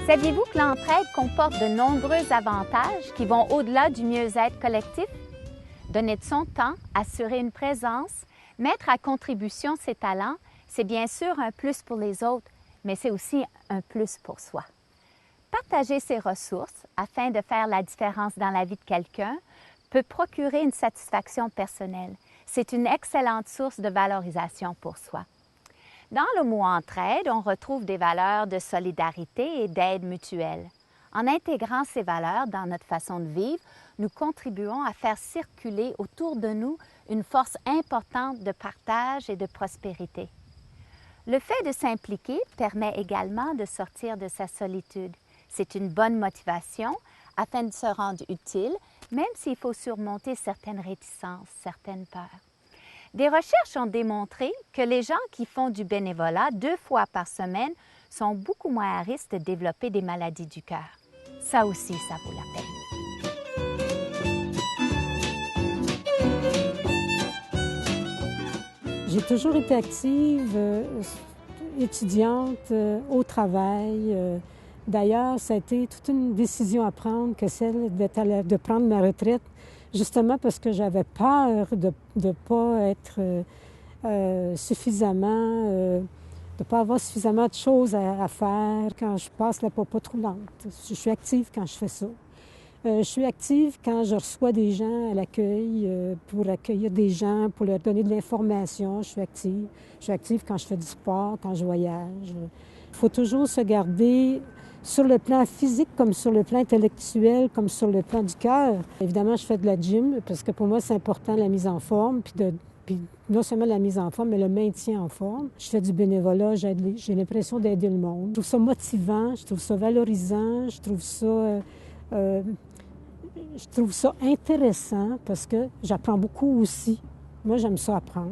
Saviez-vous que l'entraide comporte de nombreux avantages qui vont au-delà du mieux-être collectif? Donner de son temps, assurer une présence, mettre à contribution ses talents, c'est bien sûr un plus pour les autres, mais c'est aussi un plus pour soi. Partager ses ressources afin de faire la différence dans la vie de quelqu'un peut procurer une satisfaction personnelle. C'est une excellente source de valorisation pour soi. Dans le mot entraide, on retrouve des valeurs de solidarité et d'aide mutuelle. En intégrant ces valeurs dans notre façon de vivre, nous contribuons à faire circuler autour de nous une force importante de partage et de prospérité. Le fait de s'impliquer permet également de sortir de sa solitude. C'est une bonne motivation afin de se rendre utile, même s'il faut surmonter certaines réticences, certaines peurs. Des recherches ont démontré que les gens qui font du bénévolat 2 fois par semaine sont beaucoup moins à risque de développer des maladies du cœur. Ça aussi, ça vaut la peine. J'ai toujours été active, étudiante, au travail. D'ailleurs, ça a été toute une décision à prendre que celle de prendre ma retraite, justement parce que j'avais peur de ne pas être suffisamment, de ne pas avoir suffisamment de choses à faire quand je passe la pas trop lente. Je suis active quand je fais ça. Je suis active quand je reçois des gens à l'accueil pour accueillir des gens, pour leur donner de l'information. Je suis active. Je suis active quand je fais du sport, quand je voyage. Il faut toujours se garder sur le plan physique, comme sur le plan intellectuel, comme sur le plan du cœur. Évidemment, je fais de la gym parce que pour moi, c'est important la mise en forme, puis non seulement la mise en forme, mais le maintien en forme. Je fais du bénévolat, j'ai l'impression d'aider le monde. Je trouve ça motivant, je trouve ça valorisant, je trouve ça intéressant parce que j'apprends beaucoup aussi. Moi, j'aime ça apprendre.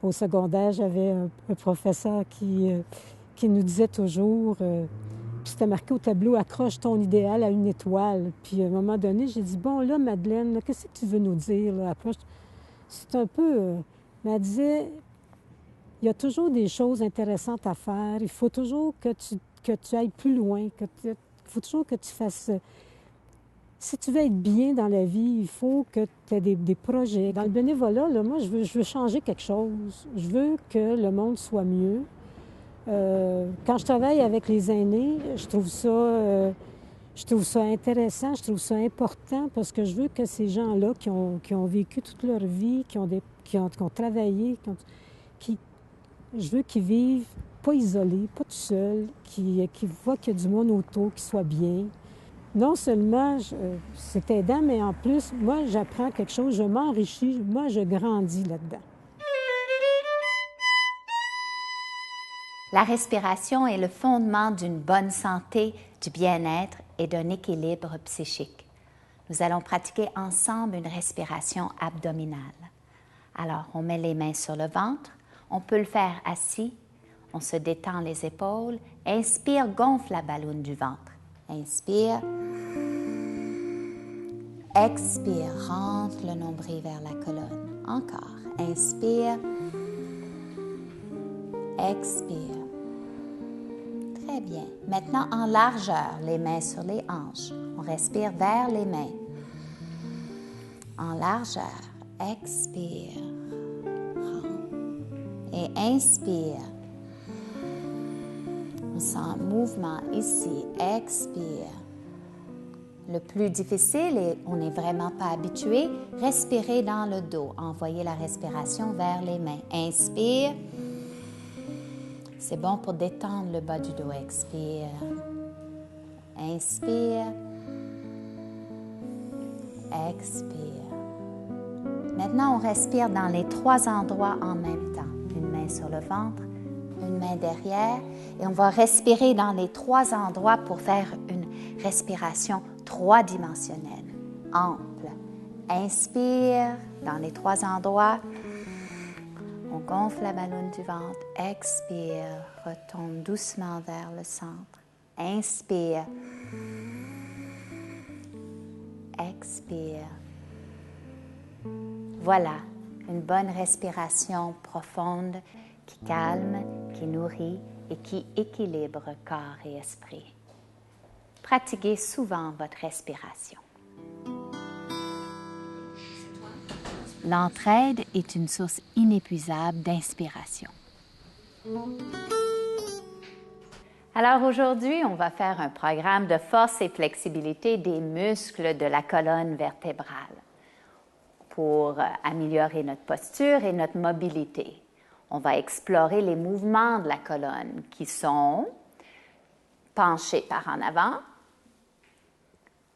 Au secondaire, j'avais un professeur qui nous disait toujours, puis c'était marqué au tableau, « Accroche ton idéal à une étoile ». Puis à un moment donné, j'ai dit, « Bon, là, Madeleine, qu'est-ce que tu veux nous dire? Là? Approche... » C'est un peu... Mais elle disait, « Il y a toujours des choses intéressantes à faire. Il faut toujours que tu ailles plus loin. Il faut toujours que tu fasses... Si tu veux être bien dans la vie, il faut que tu aies des projets. » Dans le bénévolat, là, moi, je veux changer quelque chose. Je veux que le monde soit mieux. Quand je travaille avec les aînés, je trouve ça intéressant, je trouve ça important parce que je veux que ces gens-là qui ont vécu toute leur vie, qui ont travaillé, je veux qu'ils vivent pas isolés, pas tout seuls, qu'ils voient qu'il y a du monde autour, qui soit bien. Non seulement c'est aidant, mais en plus, moi, j'apprends quelque chose, je m'enrichis, moi, je grandis là-dedans. La respiration est le fondement d'une bonne santé, du bien-être et d'un équilibre psychique. Nous allons pratiquer ensemble une respiration abdominale. Alors, on met les mains sur le ventre, on peut le faire assis, on se détend les épaules, inspire, gonfle la balloune du ventre. Inspire, expire, rentre le nombril vers la colonne. Encore, inspire, expire. Très bien. Maintenant, en largeur, les mains sur les hanches. On respire vers les mains. En largeur, expire. Et inspire. On sent un mouvement ici. Expire. Le plus difficile, et on n'est vraiment pas habitué, respirer dans le dos. Envoyer la respiration vers les mains. Inspire. C'est bon pour détendre le bas du dos. Expire. Inspire. Expire. Maintenant, on respire dans les 3 endroits en même temps. Une main sur le ventre, une main derrière. Et on va respirer dans les 3 endroits pour faire une respiration 3-dimensionnelle. Ample. Inspire dans les 3 endroits. On gonfle la balloune du ventre, expire, retombe doucement vers le centre. Inspire, expire. Voilà, une bonne respiration profonde qui calme, qui nourrit et qui équilibre corps et esprit. Pratiquez souvent votre respiration. L'entraide est une source inépuisable d'inspiration. Alors aujourd'hui, on va faire un programme de force et flexibilité des muscles de la colonne vertébrale pour améliorer notre posture et notre mobilité. On va explorer les mouvements de la colonne qui sont penchés par en avant,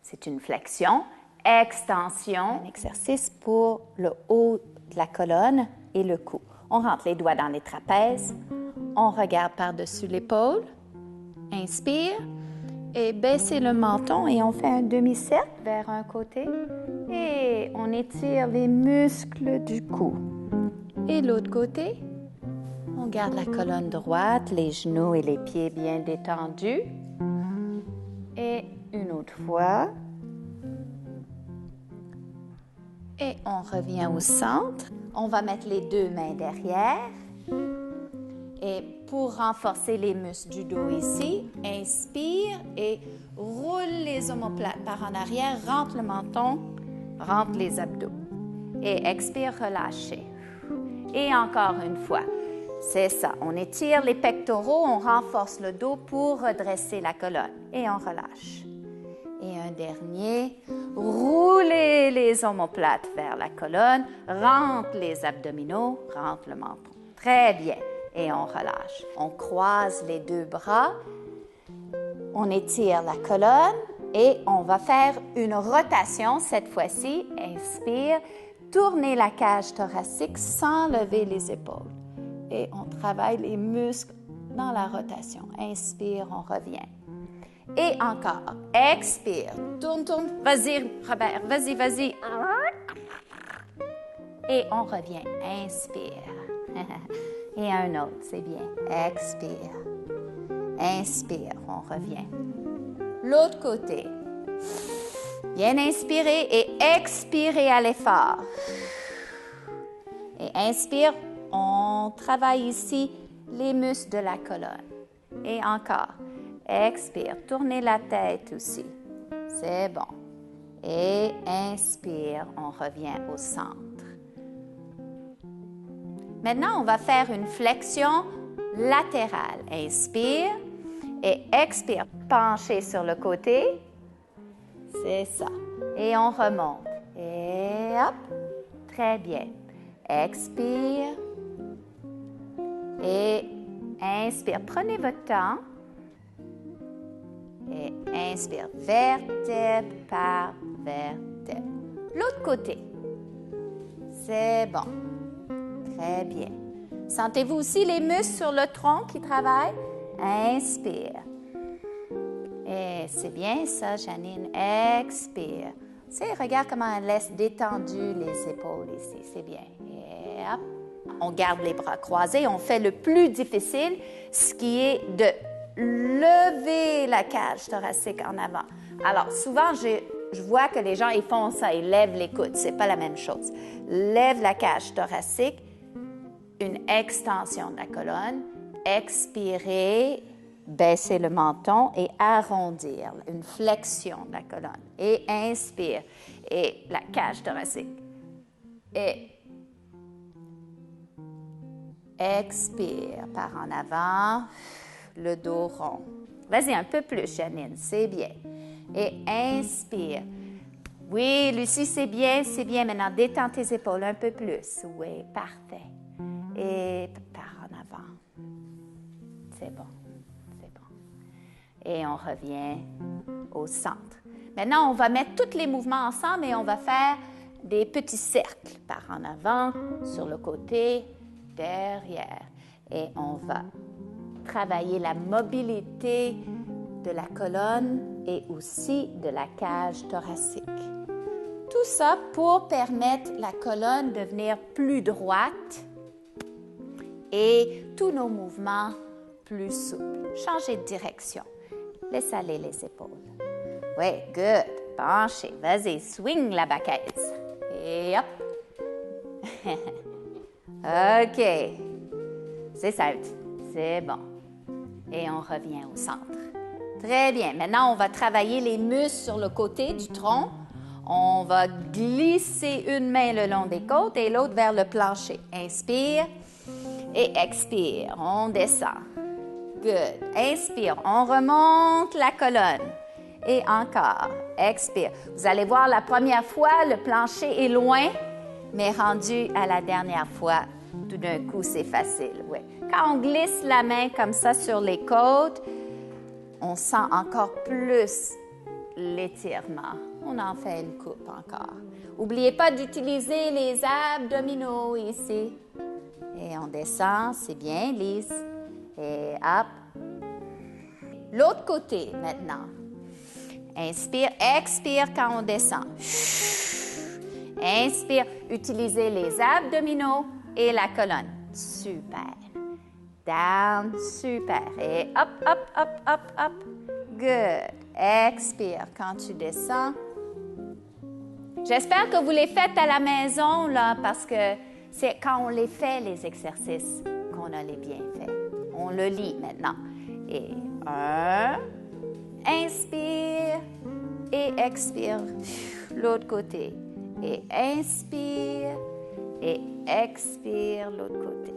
c'est une flexion, extension, un exercice pour le haut de la colonne et le cou. On rentre les doigts dans les trapèzes, on regarde par-dessus l'épaule, inspire et baissez le menton et on fait un demi-cercle vers un côté et on étire les muscles du cou. Et l'autre côté, on garde la colonne droite, les genoux et les pieds bien détendus. Et une autre fois. Et on revient au centre. On va mettre les deux mains derrière. Et pour renforcer les muscles du dos ici, inspire et roule les omoplates par en arrière, rentre le menton, rentre les abdos. Et expire, relâchez. Et encore une fois. C'est ça. On étire les pectoraux, on renforce le dos pour redresser la colonne. Et on relâche. Et un dernier. Roulez les omoplates vers la colonne, rentre les abdominaux, rentre le menton. Très bien. Et on relâche. On croise les deux bras. On étire la colonne et on va faire une rotation cette fois-ci. Inspire. Tournez la cage thoracique sans lever les épaules. Et on travaille les muscles dans la rotation. Inspire, on revient. Et encore. Expire. Tourne, tourne. Vas-y, Robert. Vas-y, vas-y. Et on revient. Inspire. Et un autre, c'est bien. Expire. Inspire, on revient. L'autre côté. Bien inspirer et expirer à l'effort. Et inspire. On travaille ici les muscles de la colonne. Et encore. Expire. Tournez la tête aussi. C'est bon. Et inspire. On revient au centre. Maintenant, on va faire une flexion latérale. Inspire et expire. Penchez sur le côté. C'est ça. Et on remonte. Et hop. Très bien. Expire. Et inspire. Prenez votre temps. Et inspire. Vertèbre par vertèbre. L'autre côté. C'est bon. Très bien. Sentez-vous aussi les muscles sur le tronc qui travaillent? Inspire. Et c'est bien ça, Janine. Expire. Tu sais, regarde comment elle laisse détendues les épaules ici. C'est bien. Et hop. On garde les bras croisés. On fait le plus difficile, ce qui est de lever la cage thoracique en avant. Alors, souvent, je vois que les gens, ils font ça. Ils lèvent les coudes. C'est pas la même chose. Lève la cage thoracique. Une extension de la colonne. Expirer. Baisser le menton et arrondir, une flexion de la colonne. Et inspire. Et la cage thoracique. Et expire par en avant, le dos rond. Vas-y, un peu plus, Janine, c'est bien. Et inspire. Oui, Lucie, c'est bien, c'est bien. Maintenant, détends tes épaules un peu plus. Oui, parfait. Et par en avant. C'est bon. Et on revient au centre. Maintenant, on va mettre tous les mouvements ensemble et on va faire des petits cercles par en avant, sur le côté, derrière. Et on va travailler la mobilité de la colonne et aussi de la cage thoracique. Tout ça pour permettre la colonne de devenir plus droite et tous nos mouvements plus souples. Changez de direction. Laisse aller les épaules. Oui, good. Penchez. Vas-y, swing la baquette. Et hop. OK. C'est simple. C'est bon. Et on revient au centre. Très bien. Maintenant, on va travailler les muscles sur le côté du tronc. On va glisser une main le long des côtes et l'autre vers le plancher. Inspire et expire. On descend. Good. Inspire. On remonte la colonne. Et encore. Expire. Vous allez voir, la première fois, le plancher est loin, mais rendu à la dernière fois, tout d'un coup, c'est facile. Ouais. Quand on glisse la main comme ça sur les côtes, on sent encore plus l'étirement. On en fait une coupe encore. N'oubliez pas d'utiliser les abdominaux ici. Et on descend, c'est bien, lisse. Et hop. L'autre côté maintenant. Inspire, expire quand on descend. Inspire, utilisez les abdominaux et la colonne. Super. Down, super. Et hop, hop, hop, hop, hop. Good. Expire quand tu descends. J'espère que vous les faites à la maison, là, parce que c'est quand on les fait, les exercices, qu'on a les bienfaits. On le lit maintenant. Et 1, inspire et expire. L'autre côté. Et inspire et expire l'autre côté.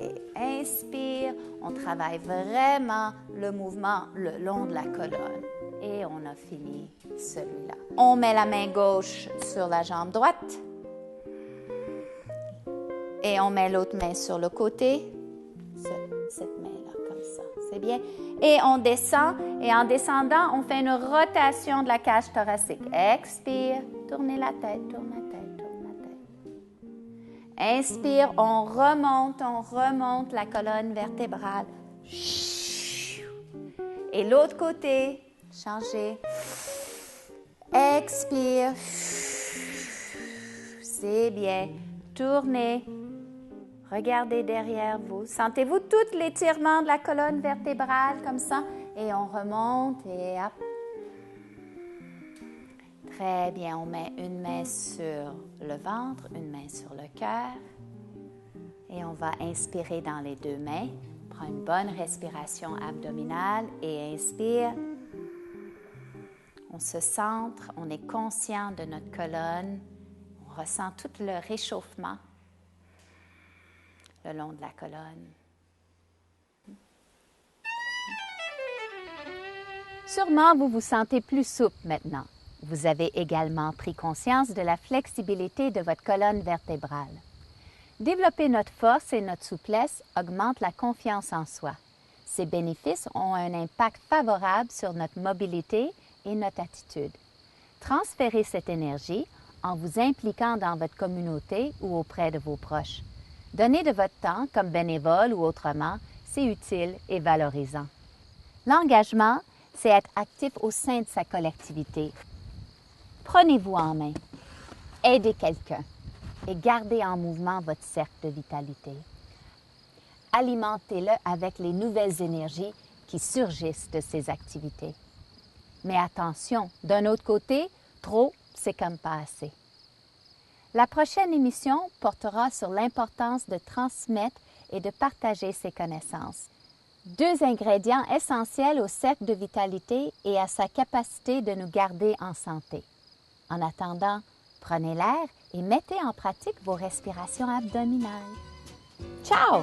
Et inspire. On travaille vraiment le mouvement le long de la colonne. Et on a fini celui-là. On met la main gauche sur la jambe droite. Et on met l'autre main sur le côté. Cette main-là, comme ça. C'est bien. Et on descend. Et en descendant, on fait une rotation de la cage thoracique. Expire. Tournez la tête, tourne la tête, tourne la tête. Inspire. On remonte la colonne vertébrale. Et l'autre côté. Changez. Expire. C'est bien. Tournez. Regardez derrière vous. Sentez-vous tout l'étirement de la colonne vertébrale comme ça? Et on remonte et hop. Très bien. On met une main sur le ventre, une main sur le cœur. Et on va inspirer dans les deux mains. Prends une bonne respiration abdominale et inspire. On se centre, on est conscient de notre colonne. On ressent tout le réchauffement le long de la colonne. Sûrement, vous vous sentez plus souple maintenant. Vous avez également pris conscience de la flexibilité de votre colonne vertébrale. Développer notre force et notre souplesse augmente la confiance en soi. Ces bénéfices ont un impact favorable sur notre mobilité et notre attitude. Transférez cette énergie en vous impliquant dans votre communauté ou auprès de vos proches. Donnez de votre temps comme bénévole ou autrement, c'est utile et valorisant. L'engagement, c'est être actif au sein de sa collectivité. Prenez-vous en main, aidez quelqu'un et gardez en mouvement votre cercle de vitalité. Alimentez-le avec les nouvelles énergies qui surgissent de ces activités. Mais attention, d'un autre côté, trop, c'est comme pas assez. La prochaine émission portera sur l'importance de transmettre et de partager ses connaissances. 2 ingrédients essentiels au cercle de vitalité et à sa capacité de nous garder en santé. En attendant, prenez l'air et mettez en pratique vos respirations abdominales. Ciao!